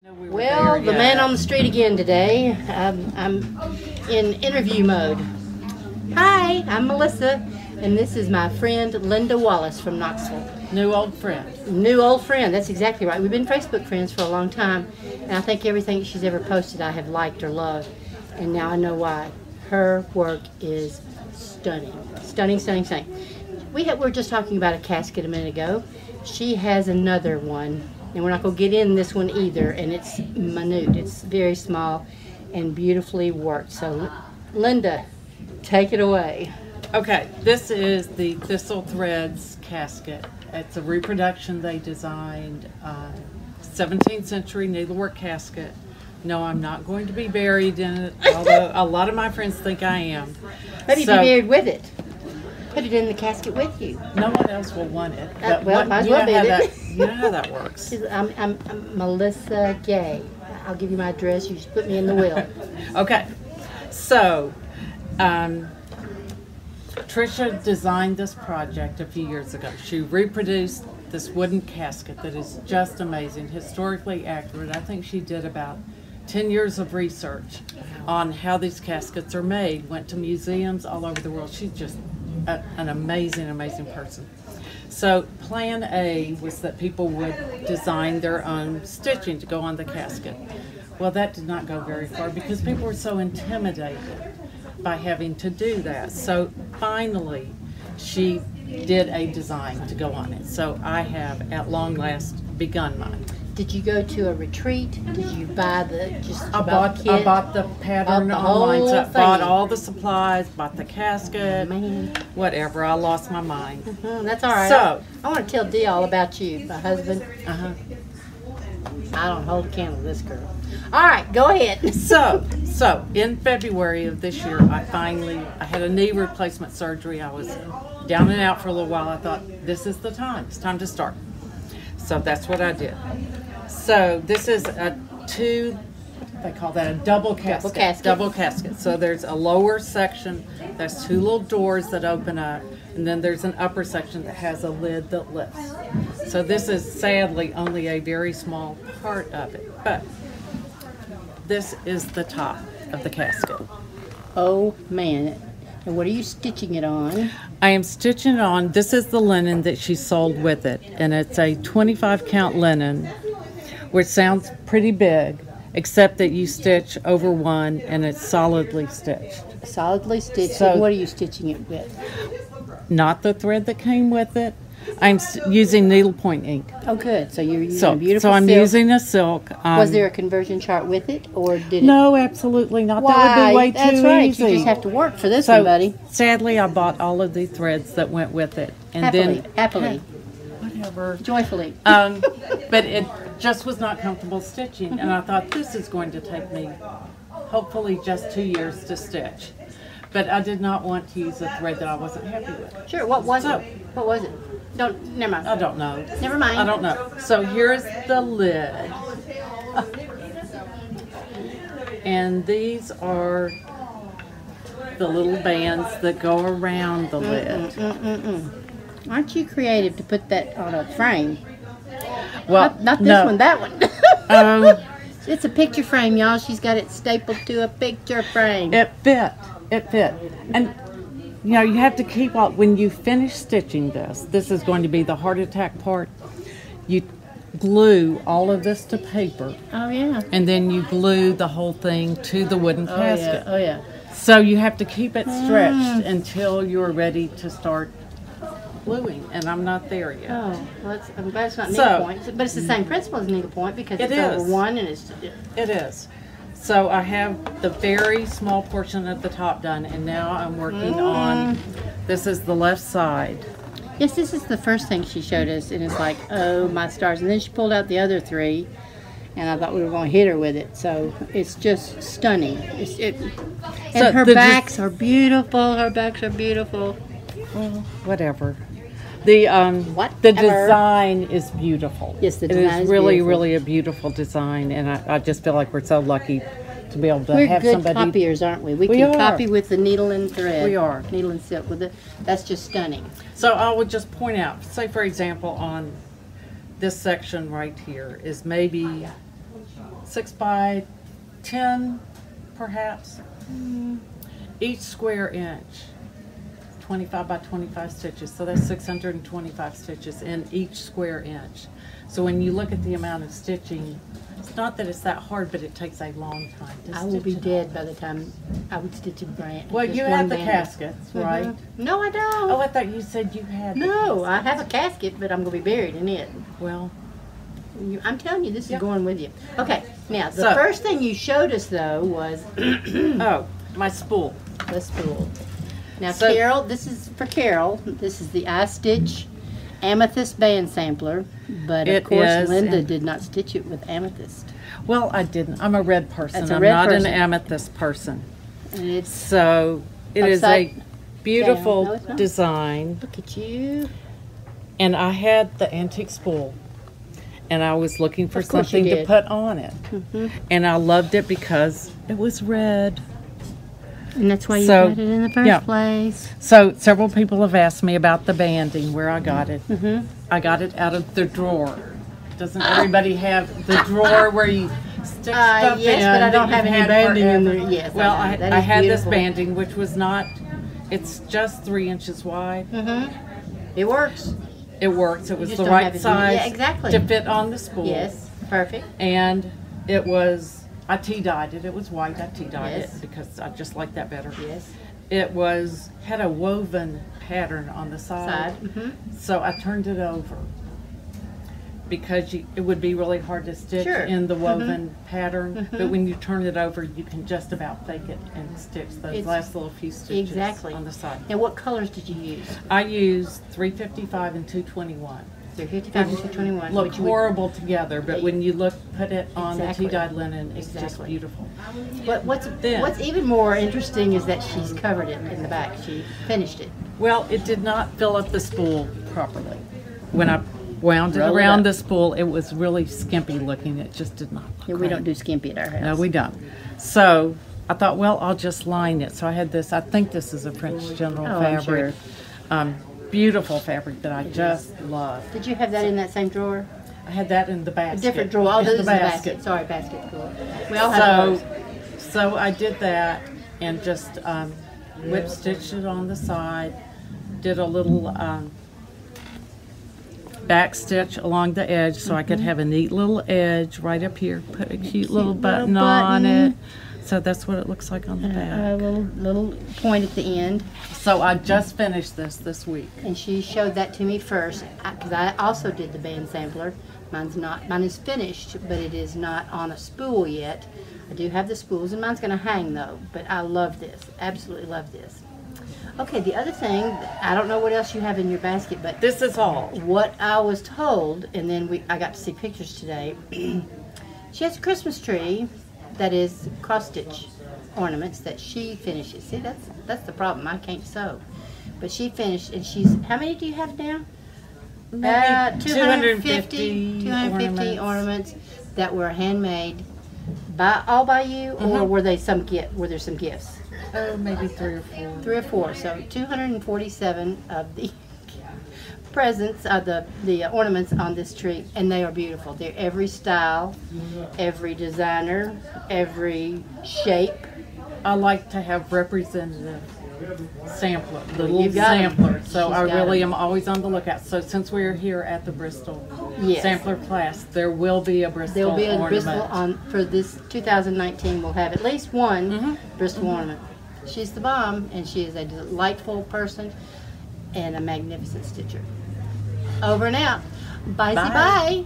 Well, the man on the street again today. I'm in interview mode. Hi, I'm Melissa, and this is my friend Linda Wallace from Knoxville. New old friend. New old friend, that's exactly right. We've been Facebook friends for a long time, and I think everything she's ever posted I have liked or loved, and now I know why. Her work is stunning. Stunning, stunning, stunning. We were just talking about a casket a minute ago. She has another one. And we're not going to get in this one either, and it's minute. It's very small and beautifully worked. So, Linda, take it away. Okay, this is the Thistle Threads casket. It's a reproduction they designed, 17th century needlework casket. No, I'm not going to be buried in it, although a lot of my friends think I am. Maybe you'd be buried with it. Put it in the casket with you. No one else will want it. Well, might as well be it. You know how that works. I'm Melissa Gay. I'll give you my address. You just put me in the will. Okay. So, Tricia designed this project a few years ago. She reproduced this wooden casket that is just amazing, historically accurate. I think she did about 10 years of research on how these caskets are made, went to museums all over the world. She's just an amazing, amazing person. So plan A was that people would design their own stitching to go on the casket. Well, that did not go very far because people were so intimidated by having to do that. So finally, she did a design to go on it. So I have, at long last, begun mine. Did you go to a retreat? Did you buy the I bought the pattern online. So I bought all the supplies, bought the casket, whatever. I lost my mind. That's all right. So I want to tell Dee all about you, my husband. I don't hold a candle to this girl. All right, go ahead. So in February of this year, I had a knee replacement surgery. I was down and out for a little while. I thought, this is the time. It's time to start. So that's what I did. So this is they call that a double casket. Double casket. So there's a lower section, there's two little doors that open up, and then there's an upper section that has a lid that lifts. So this is sadly only a very small part of it, but this is the top of the casket. Oh man. And what are you stitching it on? I am stitching it on, this is the linen that she sold with it, and it's a 25 count linen, which sounds pretty big, except that you stitch over one and it's solidly stitched. Solidly stitched. So, what are you stitching it with? Not the thread that came with it. I'm using needlepoint ink. Oh, good. So you're using a beautiful silk. So I'm using a silk. Was there a conversion chart with it, or did it? No, absolutely not. Why? That would be way too That's right. easy. You just have to work for this one, buddy. Sadly, I bought all of the threads that went with it, and happily, whatever, joyfully. But it just was not comfortable stitching, and I thought this is going to take me, hopefully, just 2 years to stitch. But I did not want to use a thread that I wasn't happy with. Sure. What was it? What was it? Never mind. I don't know. Never mind. I don't know. So here's the lid. And these are the little bands that go around the lid. Aren't you creative to put that on a frame? Well, not this one, that one. It's a picture frame, y'all. She's got it stapled to a picture frame. It fit. It fit. And you know, you have to keep when you finish stitching this is going to be the heart attack part. You glue all of this to paper. Oh, yeah. And then you glue the whole thing to the wooden casket. Oh, yeah. So you have to keep it stretched until you're ready to start gluing, and I'm not there yet. Oh, well, I'm glad it's not needlepoint, but it's the same principle as needlepoint because it's over one and it's... It is. So I have the very small portion at the top done, and now I'm working on, this is the left side. Yes, this is the first thing she showed us, and it's like, oh my stars. And then she pulled out the other three, and I thought we were going to hit her with it. So it's just stunning. And her backs are beautiful. Her backs are beautiful. Well, whatever. The design is beautiful. Yes, the design is really, beautiful. really a beautiful design, and I just feel like we're so lucky to be able to have good somebody. We're good copiers, aren't we? We can copy with the needle and thread. We are. Needle and silk. That's just stunning. So I would just point out, say for example, on this section right here is maybe 6 by 10, perhaps. Each square inch, 25 by 25 stitches. So that's 625 stitches in each square inch. So when you look at the amount of stitching, it's not that it's that hard, but it takes a long time to stitch. I will be dead by the time I would stitch a brand. Well, you have the caskets, right? No, I don't. Oh, I thought you said you had. No, I have a casket, but I'm going to be buried in it. Well, I'm telling you, this is going with you. Okay, now, the So- first thing you showed us, though, was oh, my spool. the spool. Now, So- Carol, this is for Carol. This is the iStitch Amethyst Band Sampler, but of It course, is, Linda and- did not stitch it with amethyst. Well, I didn't. I'm a red person. That's a I'm red not person. an amethyst person. And it's, So it is a Upside beautiful down. No, it's not. design. look at you. And I had the antique spool. And I was looking for Of course you something to did. put on it. And I loved it because it was red. And that's why you So, got it in the first yeah. place. So several people have asked me about the banding, where I got it. I got it out of the drawer. Doesn't everybody have the drawer where you stick stuff Yes, in but I that don't you've have any had banding in forever? there. Yes, Well, I know. That I is had beautiful. this banding, which was not, it's just 3 inches wide. It works. It works. It was just the don't right have it in- size yeah, exactly. to fit on the spool. Yes, perfect. And it was, I tea-dyed it. It was white. I tea-dyed Yes. it because I just like that better. Yes. It was, had a woven pattern on the side. So I turned it over because it would be really hard to stitch Sure. in the woven pattern. But when you turn it over, you can just about fake it and stitch those It's- last little few stitches Exactly. on the side. Now, what colors did you use? I used 355 and 221. 355 and 221. Look which you would- horrible together, but when you put it on Exactly. the tea-dyed linen, it's just Exactly. beautiful. But what's even more interesting is that she's covered it in the back. She finished it. Well, it did not fill up the spool properly. When I wound it Roll it around up. the spool, it was really skimpy looking. It just did not look Yeah, we great. don't do skimpy at our house. No, we don't. So I thought, well, I'll just line it. So I had this, I think this is a French General Oh, I'm fabric. Beautiful fabric that I just love. Did you have that in that same drawer? I had that in the A basket. different drawer. Oh, In this is the basket. Sorry, basket drawer. We all have those. So I did that and just whip stitched it on the side. Did a little back stitch along the edge so I could have a neat little edge right up here. Put a cute little button on it. So that's what it looks like on the back. A little point at the end. So I just finished this week. And she showed that to me first, because I also did the band sampler. Mine is finished, but it is not on a spool yet. I do have the spools, and mine's going to hang though. But I love this, absolutely love this. Okay, the other thing, I don't know what else you have in your basket, but This is all. what I was told, and then I got to see pictures today. She has a Christmas tree that is cross stitch ornaments that she finishes. See, that's the problem. I can't sew, but she finished, and she's. How many do you have now? Maybe 250 ornaments that were handmade all by you, or were they some gift? Were there some gifts? Oh, maybe 3 or 4. 3 or 4. So 247 of the presents of the ornaments on this tree, and they are beautiful. They're every style, every designer, every shape. I like to have representative sampler, little You've got 'em. sampler. So She's I got really 'em. am always on the lookout. So since we're here at the Bristol Yes. sampler class, there will be a Bristol There'll be a ornament. Bristol for this 2019. We'll have at least one Bristol ornament. She's the bomb, and she is a delightful person and a magnificent stitcher. Over and out. Bye. Bye. Bye.